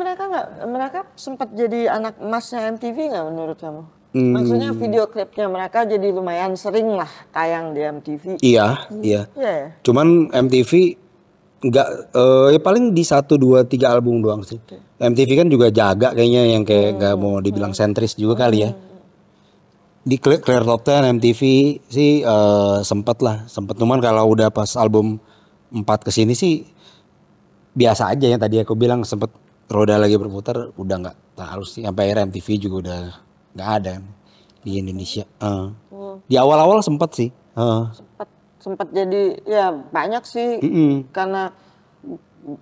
mereka sempat jadi anak emasnya MTV nggak menurut kamu? Maksudnya video klipnya mereka jadi lumayan sering lah tayang di MTV. Iya. Cuman MTV nggak ya paling di 1, 2, 3 album doang sih. MTV kan juga jaga kayaknya yang kayak nggak mau dibilang sentris juga kali ya. Di Clear Top 10 MTV sih sempet cuman kalau udah pas album 4 kesini sih biasa aja ya tadi aku bilang sempet roda lagi berputar udah nggak terlalu sih sampai akhirnya MTV juga udah nggak ada di Indonesia. Di awal-awal sempet sih. Sempat jadi ya banyak sih karena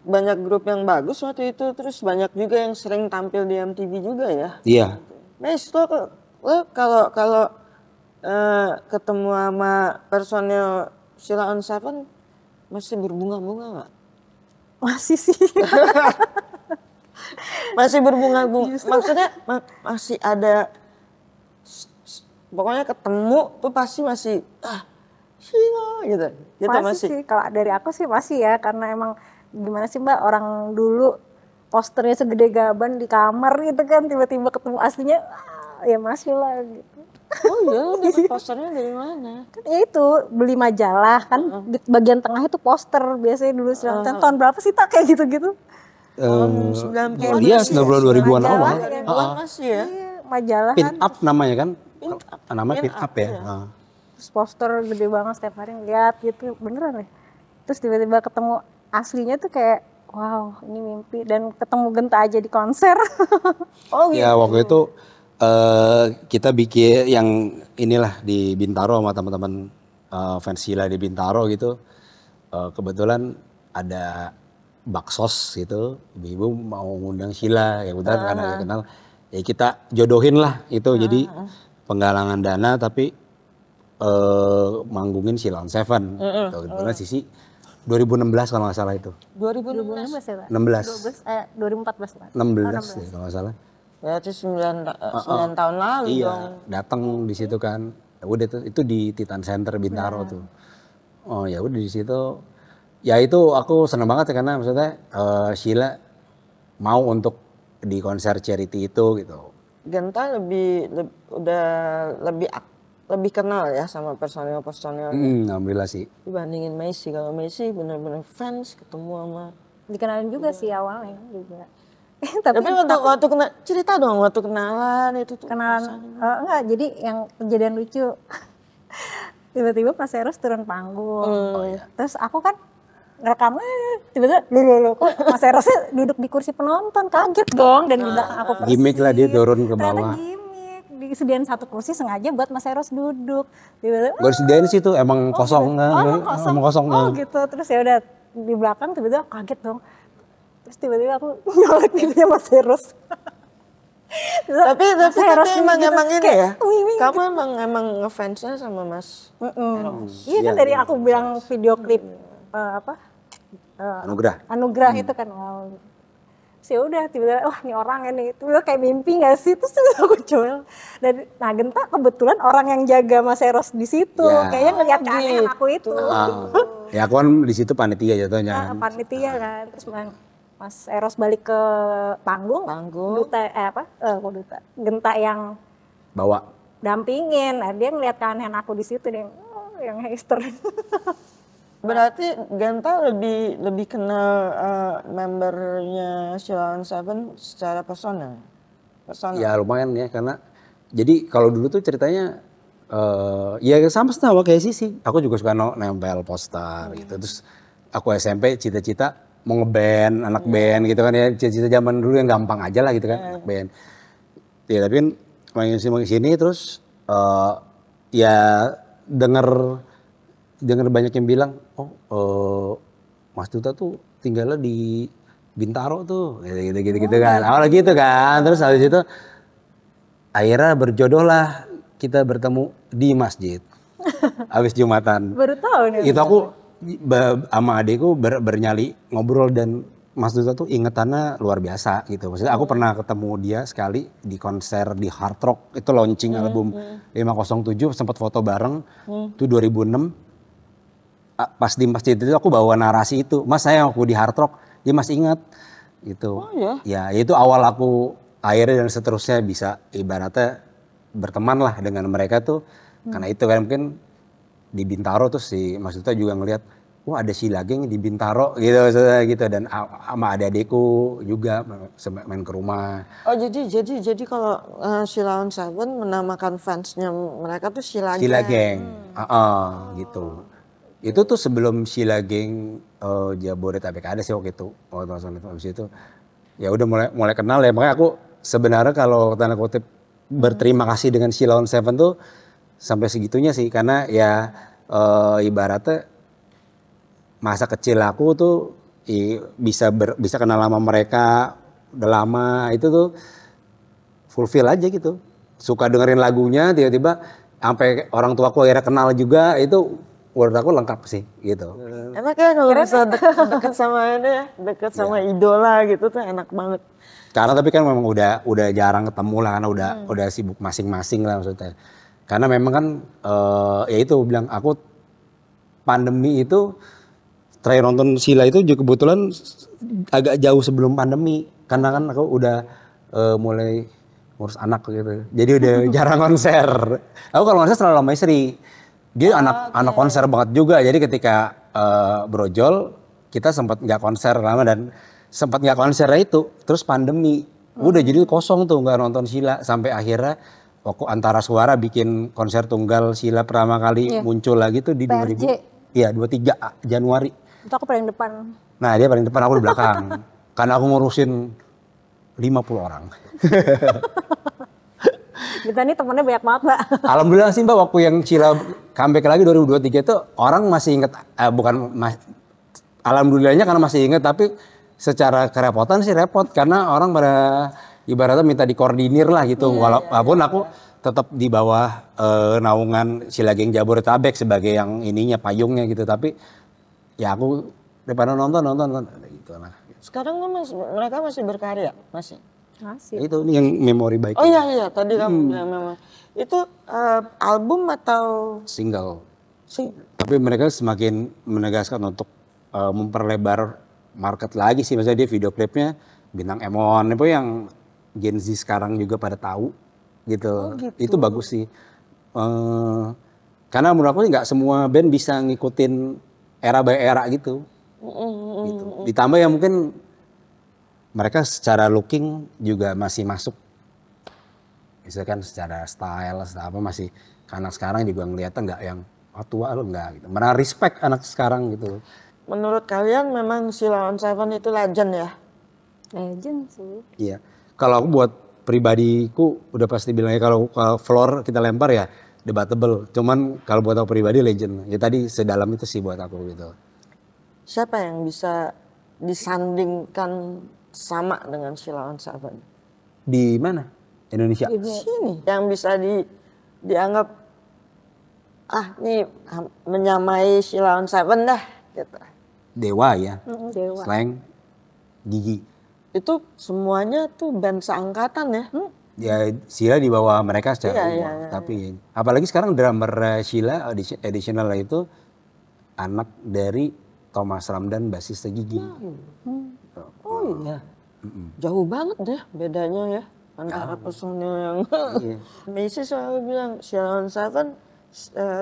banyak grup yang bagus waktu itu terus banyak juga yang sering tampil di MTV juga ya. Iya. Mas lo kalau ketemu sama personil Sheila on Seven mesti berbunga-bunga nggak? Masih sih. Masih berbunga-bunga. Maksudnya masih ada, pokoknya ketemu tuh pasti masih Sheila gitu. Gitu Masih sih, kalau dari aku sih masih ya, karena emang gimana sih Mbak, orang dulu posternya segede gaban di kamar gitu kan, tiba-tiba ketemu aslinya, ya masih lah gitu. Oh iya, lu dapet posternya dari mana? Kan ya itu, beli majalah kan, di bagian tengah itu poster biasanya dulu tahun berapa sih tak kayak gitu-gitu. 90-an Iya, masih 2000-an Majalah awal. ya. masih ya. Iya, majalah Pin kan. up namanya kan? Namanya Pin pin up, up ya. iya. Terus poster gede banget setiap hari ngeliat gitu, beneran ya. Terus tiba-tiba ketemu aslinya tuh kayak, wow ini mimpi, dan ketemu Genta aja di konser. Oh gitu. Ya waktu itu kita bikin yang inilah di Bintaro sama teman-teman fans Sheila di Bintaro gitu. Kebetulan ada baksos gitu, ibu-ibu mau ngundang Sheila, ya udah karena dia kenal, ya kita jodohin lah itu. Jadi penggalangan dana tapi manggungin Sheila on Seven. Kebetulan Sisi 2016 kalau nggak salah itu. 2016. 2016 ya Pak? 16. 2014 Pak. 16 deh kalau nggak salah. Berarti 9 tahun lalu dong. Iya, datang di situ kan. Ya udah itu di Titan Center Bintaro tuh. Oh ya udah di situ. Ya itu aku seneng banget ya, karena maksudnya Sheila mau untuk di konser charity itu gitu. Genta udah lebih kenal ya sama personil-personil Alhamdulillah sih. dibandingin Messi. Kalau Messi bener-bener fans ketemu sama. Dikenalin juga sih awalnya juga. Tapi waktu cerita dong waktu kenalan itu tuh. Kenalan enggak, jadi yang kejadian lucu. Tiba-tiba Mas Eros turun panggung. Terus aku kan ngerekam, tiba-tiba loh, kok Mas Erosnya duduk di kursi penonton, kaget dong, dan di belakang aku persis. Gimik lah dia turun ke Ternyata bawah. gimik, disediain satu kursi sengaja buat Mas Eros duduk. Tiba-tiba, Gue disediain sih tuh emang kosong, emang kosong. oh gitu, terus ya udah di belakang tiba-tiba kaget dong. Terus tiba-tiba aku nyolek videonya Mas Eros. Tapi emang ini ya. Wing. Kamu emang ngefansnya sama Mas Eros. Iya kan, dari aku bilang video klip Anugerah itu kan, wow. Terus ya udah tiba-tiba, wah ini orang ini, tiba-tiba kayak mimpi nggak sih? Terus aku coba, dan Genta kebetulan orang yang jaga Mas Eros di situ, Ya. kayaknya ngeliat keanehan aku itu. Ya aku kan di situ panitia jatuhnya kan. Panitia kan, terus Mas Eros balik ke panggung. Duta duta Genta yang Bawa. dampingin, nah, dia ngeliat keanehan aku di situ, dia yang hister. Berarti Genta lebih kenal membernya Sheila on Seven secara personal. Ya lumayan ya, karena jadi kalau dulu tuh ceritanya ya sama kayak Sisi. Aku juga suka nempel poster gitu. Terus aku SMP cita-cita mau ngeband, anak band gitu kan ya. Cita-cita zaman dulu yang gampang aja lah gitu kan, anak band. Ya tapi kan main sini terus ya denger banyak yang bilang, Mas Duta tuh tinggalnya di Bintaro tuh, gitu kan. Awalnya gitu kan, terus habis itu akhirnya berjodoh lah kita bertemu di masjid. Habis Jumatan. Baru tahu nih. Itu aku sama adikku bernyali ngobrol, dan Mas Duta tuh ingetannya luar biasa gitu. Maksudnya aku pernah ketemu dia sekali di konser di Hard Rock, itu launching album 507, sempat foto bareng, itu 2006. Pas di masjid itu aku bawa narasi itu, Mas saya aku di Hard Rock, dia masih ingat gitu. Oh ya? Ya itu awal aku akhirnya dan seterusnya bisa ibaratnya berteman lah dengan mereka tuh. Karena itu kan mungkin di Bintaro tuh si Mas Duta juga ngelihat, wah ada Sheila Geng di Bintaro gitu, dan sama adik-adikku juga main ke rumah. Oh jadi kalau Sheila on Seven menamakan fansnya mereka tuh Sheila Geng. Gitu. Itu tuh sebelum Sheila Geng Jabodetabek ada sih waktu itu. Habis itu ya udah mulai kenal ya. Makanya aku sebenarnya kalau tanda kutip berterima kasih dengan Sheila on Seven tuh sampai segitunya sih, karena ya ibaratnya masa kecil aku tuh bisa kenal sama mereka udah lama, itu tuh fulfill aja gitu. Suka dengerin lagunya, tiba-tiba sampai orang tuaku akhirnya kenal juga, itu menurut aku lengkap sih gitu. Enak ya kalau bisa deket sama ini ya, deket sama idola gitu tuh enak banget. Karena tapi kan memang udah jarang ketemu lah karena udah sibuk masing-masing lah maksudnya. Karena memang kan ya itu bilang aku pandemi itu terakhir nonton Sheila itu juga kebetulan agak jauh sebelum pandemi karena kan aku udah mulai ngurus anak gitu. Jadi udah jarang konser. Aku kalau konser selalu sama istri. Dia anak konser banget juga. Jadi ketika brojol kita sempat nggak konser lama dan sempat nggak konser itu terus pandemi. Udah jadi kosong tuh nggak nonton Sheila sampai akhirnya waktu Antara Suara bikin konser tunggal Sheila pertama kali muncul lagi tuh di 23 Januari. Itu aku paling depan. Nah dia paling depan, aku di belakang. Karena aku ngurusin 50 orang. Kita nih temennya banyak banget Mbak. Alhamdulillah sih Mbak, waktu yang Sheila comeback lagi 2023 itu orang masih inget, alhamdulillahnya karena masih inget, tapi secara kerepotan sih repot. Karena orang pada ibaratnya minta dikoordinir lah gitu. Walaupun aku tetap di bawah naungan Sheila Geng Jabodetabek sebagai yang ininya, payungnya gitu. Tapi ya aku daripada nonton gitu lah. Sekarang mereka masih berkarya? Masih? Masih. Itu nih yang memori baik. Oh iya, tadi kamu bilang memang. Itu album atau single. sih? Tapi mereka semakin menegaskan untuk memperlebar market lagi sih. Maksudnya dia video klipnya Bintang Emon itu yang Gen Z sekarang juga pada tahu gitu. Itu bagus sih. Karena menurut aku nggak semua band bisa ngikutin era by era gitu. Gitu. Ditambah ya mungkin mereka secara looking juga masih masuk. Misalkan secara style, apa masih anak sekarang juga ngeliatnya nggak yang tua lo nggak gitu. Mana respect anak sekarang gitu. Menurut kalian memang Sheila on 7 itu legend ya? Legend sih. Iya. Kalau aku buat pribadiku udah pasti bilangnya kalau floor kita lempar ya debatable. Cuman kalau buat aku pribadi legend. Ya tadi sedalam itu sih buat aku gitu. Siapa yang bisa disandingkan sama dengan Sheila on 7? Di mana? Indonesia. Sini yang bisa dianggap nih menyamai Sheila on 7 dah gitu. Dewa ya. Dewa. Slang, Gigi. Itu semuanya tuh band seangkatan ya. Ya Sheila di bawah mereka secara umum. Iya. Tapi apalagi sekarang drummer Sheila additional itu anak dari Thomas Ramdan, basisnya Gigi. Oh iya. Jauh banget deh bedanya ya antara personil yang Macy selalu bilang Sheila on 7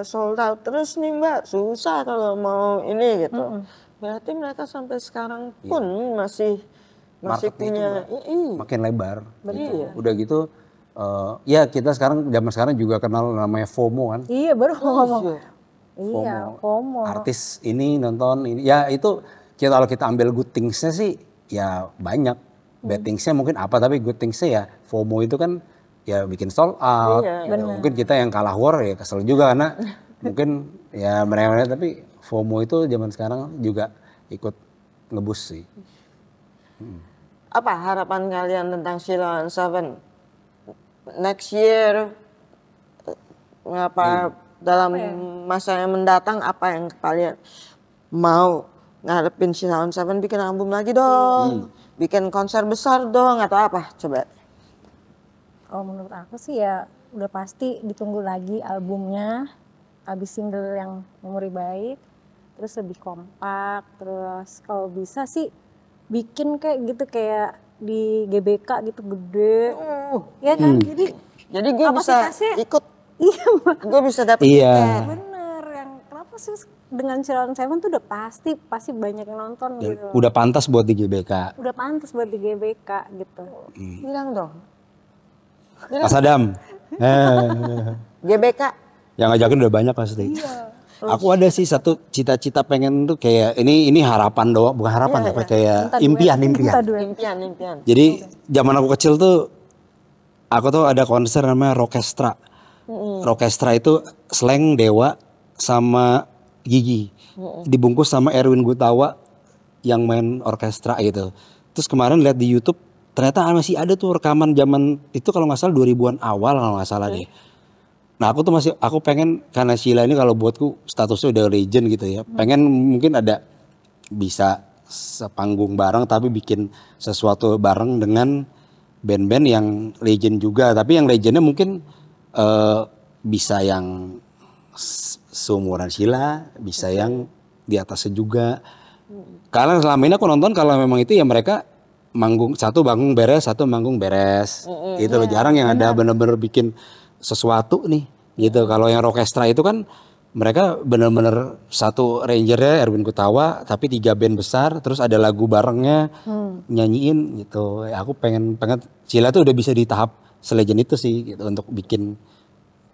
sold out terus nih Mbak, susah kalau mau ini gitu. Berarti mereka sampai sekarang pun masih punya makin lebar. Iya. Udah gitu ya kita zaman sekarang juga kenal namanya FOMO kan. Iya baru mau ngomong. FOMO. Iya, FOMO. Artis ini nonton ini. Ya itu kalau kita ambil good things-nya sih ya banyak. Bad things-nya mungkin apa, tapi good things-nya ya FOMO itu kan ya bikin sold out. Iya, Ya, mungkin kita yang kalah war ya kesel juga karena mungkin ya mereka tapi FOMO itu zaman sekarang juga ikut ngebus sih. Apa harapan kalian tentang Sheila on 7 next year? Dalam masa yang mendatang apa yang kalian mau ngarepin Sheila on 7 bikin album lagi dong, bikin konser besar dong atau apa? Coba. Kalau menurut aku sih ya udah pasti ditunggu lagi albumnya, habis single yang memori baik, terus lebih kompak, terus kalau bisa sih bikin kayak gitu kayak di GBK gitu gede, ya kan? Jadi gue bisa kapasitasnya- ikut, Iya Mbak. gue bisa dapet Iya. tiket. Bener, yang kenapa sih dengan Sheila on 7 tuh udah pasti banyak yang nonton Dan gitu. udah pantas buat di GBK. Udah pantas buat di GBK gitu. Bilang dong, Mas Adam. GBK. Yang ngajakin udah banyak pasti. Aku ada sih satu cita-cita pengen tuh kayak ini harapan doang, bukan harapan tapi kayak impian. Minta duet. Impian. Jadi zaman aku kecil tuh aku tuh ada konser namanya Rockestra. Rockestra itu slang Dewa sama Gigi. Dibungkus sama Erwin Gutawa yang main orkestra gitu. Terus kemarin lihat di YouTube ternyata masih ada tuh rekaman zaman itu kalau nggak salah 2000-an awal kalau nggak salah deh. Nah aku tuh aku pengen karena Sheila ini kalau buatku statusnya udah legend gitu ya. Pengen mungkin ada bisa sepanggung bareng tapi bikin sesuatu bareng dengan band-band yang legend juga. Tapi yang legendnya mungkin bisa yang seumuran Sheila, bisa yang di atasnya juga. Karena selama ini aku nonton kalau memang itu ya mereka manggung satu manggung beres. Itu loh jarang yang ada bener-bener bikin sesuatu nih gitu. Kalau yang orkestra itu kan mereka bener-bener satu rangernya Erwin Gutawa tapi 3 band besar terus ada lagu barengnya nyanyiin gitu. Ya, aku pengen Sheila tuh udah bisa di tahap selegend itu sih gitu untuk bikin.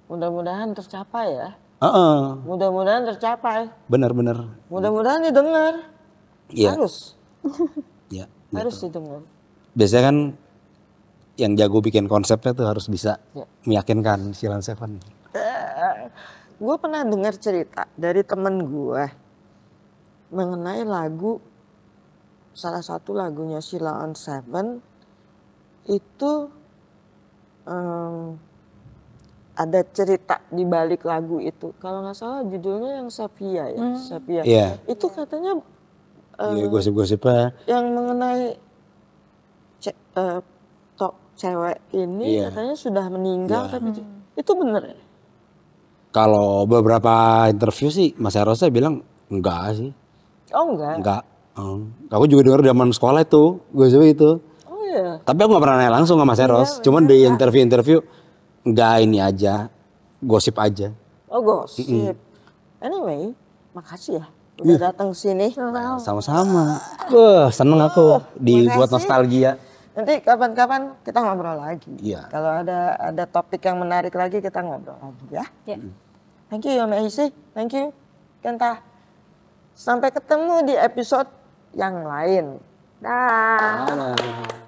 Mudah-mudahan tercapai ya. Heeh. Mudah-mudahan tercapai. Bener-bener. Mudah-mudahan didengar. Iya. Harus. Ya, Harus gitu. didengar. Biasanya kan yang jago bikin konsepnya tuh harus bisa Ya. meyakinkan Sheila on Seven. Gue pernah dengar cerita dari temen gue mengenai salah satu lagunya Sheila on Seven itu ada cerita di balik lagu itu. Kalau nggak salah judulnya yang Sapia ya, Sapia. Iya. Itu katanya Iya, gosip-gosipnya. yang mengenai cewek ini Iya. katanya sudah meninggal, Iya. tapi itu bener ya? Kalau beberapa interview sih Mas Eros bilang enggak sih. Oh enggak? Enggak. Aku juga denger zaman sekolah itu, gosip itu. Oh iya. Tapi aku gak pernah nanya langsung sama Mas Eros. Cuman di interview-interview enggak ini aja, gosip aja. Oh gosip. Anyway, makasih ya udah datang sini. Sama-sama. Wah, seneng aku dibuat makasih. nostalgia. Nanti kapan-kapan kita ngobrol lagi. Iya. Kalau ada topik yang menarik lagi kita ngobrol lagi ya. Ya. Thank you ya Mbak Isi. Thank you Kenta. Sampai ketemu di episode yang lain. Dah. Halo.